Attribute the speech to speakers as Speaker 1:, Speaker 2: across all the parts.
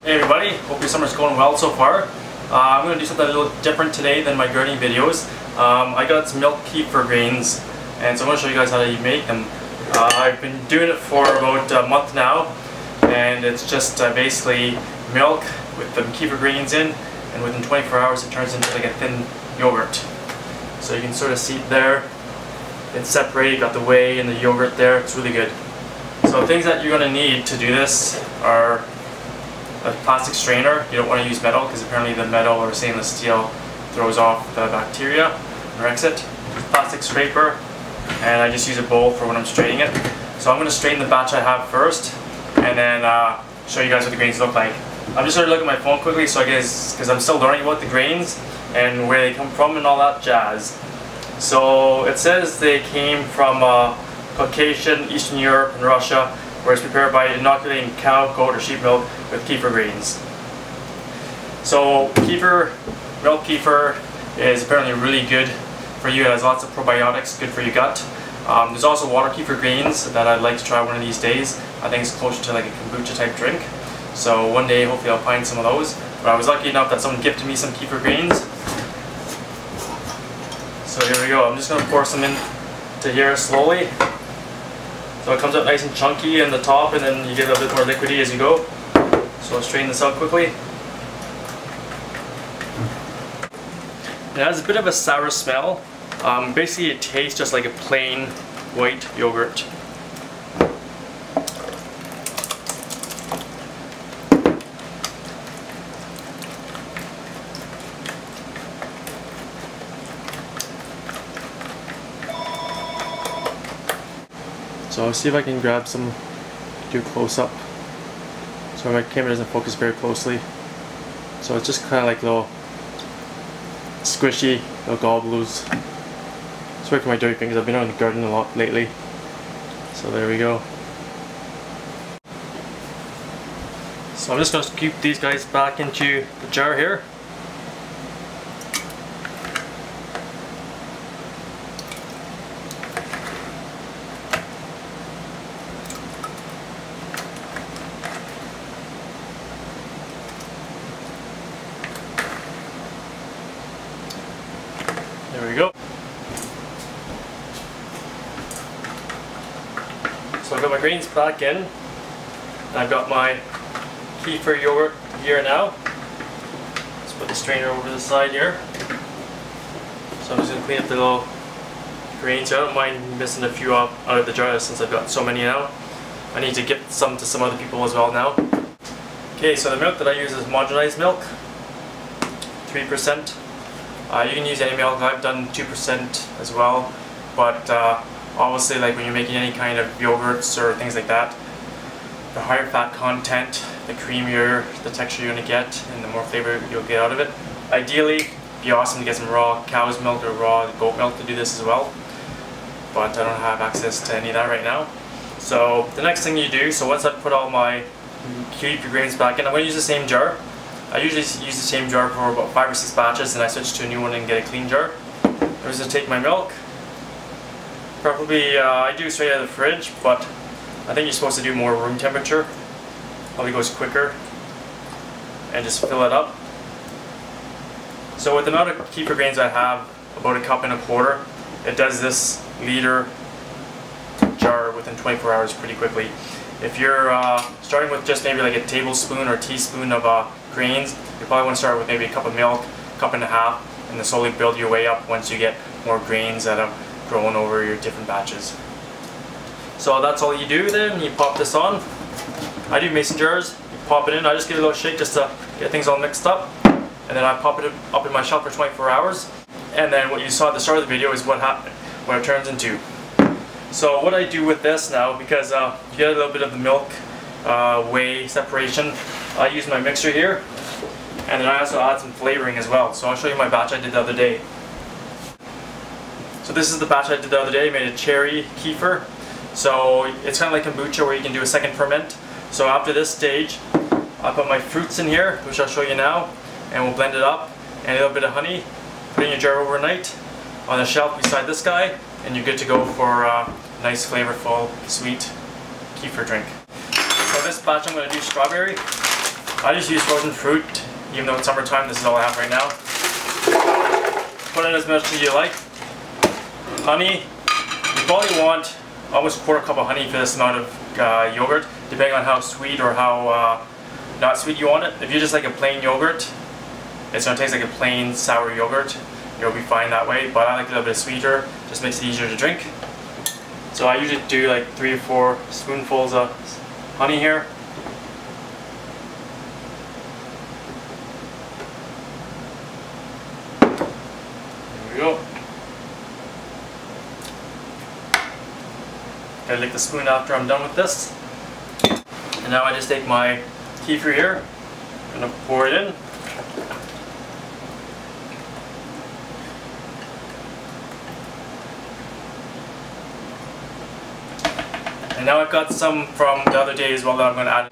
Speaker 1: Hey everybody, hope your summer's going well so far. I'm going to do something a little different today than my gardening videos. I got some Milk Kefir Grains, and so I'm going to show you guys how to make them. I've been doing it for about a month now, and it's just basically milk with the kefir grains in, and within 24 hours it turns into like a thin yogurt. So you can sort of see it there. It's separated, got the whey and the yogurt there. It's really good. So things that you're going to need to do this are a plastic strainer. You don't want to use metal because apparently the metal or stainless steel throws off the bacteria or wrecks it. Plastic scraper, and I just use a bowl for when I'm straining it. So I'm going to strain the batch I have first, and then show you guys what the grains look like. I'm just going to look at my phone quickly, so I guess because I'm still learning about the grains and where they come from and all that jazz. So it says they came from Caucasian, Eastern Europe, and Russia, where it's prepared by inoculating cow, goat, or sheep milk with kefir grains. So milk kefir is apparently really good for you. It has lots of probiotics, good for your gut. There's also water kefir grains that I'd like to try one of these days. I think it's closer to like a kombucha type drink. So one day hopefully I'll find some of those. But I was lucky enough that someone gifted me some kefir grains. So here we go. I'm just going to pour some into here slowly. So it comes out nice and chunky in the top, and then you get a bit more liquidy as you go. So I'll strain this out quickly. It has a bit of a sour smell. Basically it tastes just like a plain white yogurt. So I'll see if I can grab some, do close up. So my camera doesn't focus very closely. So it's just kind of like little squishy, little gobbles. It's working my dirty fingers. I've been out in the garden a lot lately. So there we go. So I'm just going to scoop these guys back into the jar here. There we go. So I've got my grains back in. I've got my kefir yogurt here now. Let's put the strainer over the side here. So I'm just going to clean up the little grains. I don't mind missing a few out of the jar since I've got so many now. I need to gift some to some other people as well now. Okay, so the milk that I use is homogenized milk, 3%. You can use any milk. I've done 2% as well, but obviously like when you're making any kind of yogurts or things like that, the higher fat content, the creamier the texture you're going to get and the more flavor you'll get out of it. Ideally, it'd be awesome to get some raw cow's milk or raw goat milk to do this as well, but I don't have access to any of that right now. So the next thing you do, so once I've put all my kefir grains back in, I'm going to use the same jar. I usually use the same jar for about 5 or 6 batches, and I switch to a new one and get a clean jar. I'm just going to take my milk. Preferably, I do straight out of the fridge, but I think you're supposed to do more room temperature. Probably goes quicker. And just fill it up. So with the amount of kefir grains I have, about 1.25 cups, it does this liter jar within 24 hours pretty quickly. If you're starting with just maybe like a tablespoon or teaspoon of grains, you probably want to start with maybe a cup of milk, 1.5 cups, and then slowly build your way up once you get more grains that have grown over your different batches. So that's all you do then. You pop this on. I do mason jars. You pop it in. I just give it a little shake just to get things all mixed up, and then I pop it up in my shelf for 24 hours. And then what you saw at the start of the video is what it turns into. So what I do with this now, because you get a little bit of the milk whey separation, I use my mixer here, and then I also add some flavoring as well. So I'll show you my batch I did the other day. So this is the batch I did the other day. I made a cherry kefir. So it's kind of like kombucha where you can do a second ferment. So after this stage, I put my fruits in here, which I'll show you now, and we'll blend it up, and a little bit of honey. Put it in your jar overnight on the shelf beside this guy, and you're good to go for a nice flavorful sweet kefir drink. So this batch I'm going to do strawberry. I just use frozen fruit, even though it's summertime. This is all I have right now. Put in as much as you like. Honey, you probably want almost a quarter cup of honey for this amount of yogurt, depending on how sweet or how not sweet you want it. If you just like a plain yogurt, it's going to taste like a plain sour yogurt. You'll be fine that way, but I like it a little bit sweeter, just makes it easier to drink. So I usually do like 3 or 4 spoonfuls of honey here. There we go. Gotta lick the spoon after I'm done with this. And now I just take my kefir here, I'm gonna pour it in. And now I've got some from the other day as well that I'm going to add.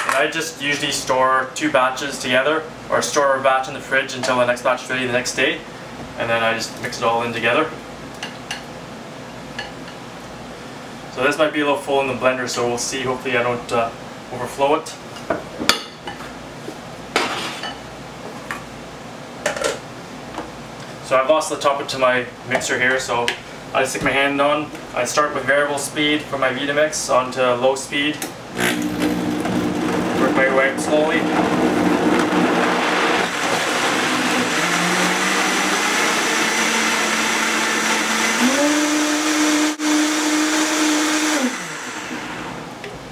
Speaker 1: And I just usually store 2 batches together, or store a batch in the fridge until the next batch is ready the next day. And then I just mix it all in together. So this might be a little full in the blender, so we'll see. Hopefully I don't overflow it. So I've lost the top to my mixer here, so I stick my hand on. I start with variable speed for my Vitamix onto low speed. Work my way up slowly.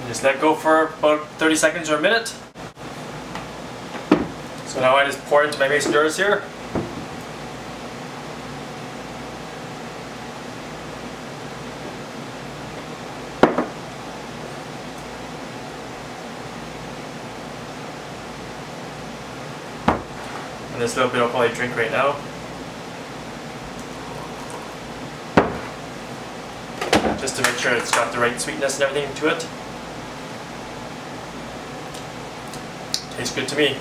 Speaker 1: Just let go for about 30 seconds or a minute. So now I just pour it into my mason jars here. And this little bit I'll probably drink right now. Just to make sure it's got the right sweetness and everything to it. Tastes good to me.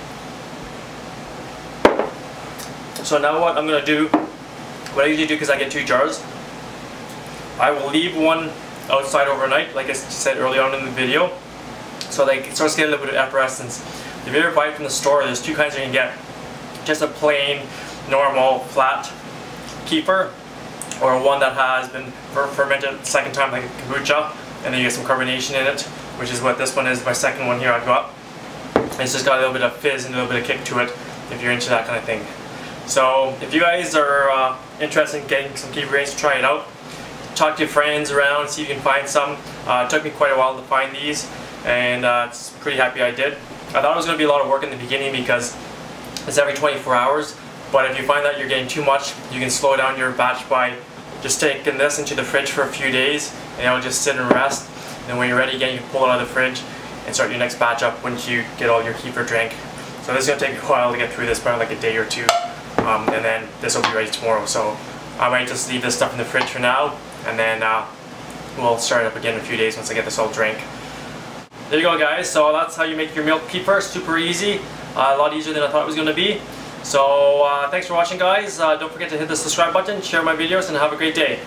Speaker 1: So now what I'm going to do, what I usually do, because I get 2 jars, I will leave one outside overnight, like I said early on in the video, so like it starts to get a little bit of effervescence. If you ever buy it from the store, there's 2 kinds you can get. Just a plain, normal, flat kefir, or one that has been fermented second time like a kombucha, and then you get some carbonation in it, which is what this one is, my second one here I've got. It's just got a little bit of fizz and a little bit of kick to it, if you're into that kind of thing. So if you guys are interested in getting some kefir grains, try it out. Talk to your friends around, see if you can find some. It took me quite a while to find these, and it's pretty happy I did. I thought it was going to be a lot of work in the beginning because it's every 24 hours, but if you find that you're getting too much, you can slow down your batch by just taking this into the fridge for a few days, and it'll just sit and rest. And when you're ready again, you can pull it out of the fridge and start your next batch up once you get all your kefir drank. So this is going to take a while to get through this, probably like a day or 2, and then this will be ready tomorrow. So I might just leave this stuff in the fridge for now, and then we'll start it up again in a few days once I get this all drank. There you go, guys. So that's how you make your milk kefir. Super easy. A lot easier than I thought it was going to be. So thanks for watching, guys. Don't forget to hit the subscribe button, share my videos, and have a great day.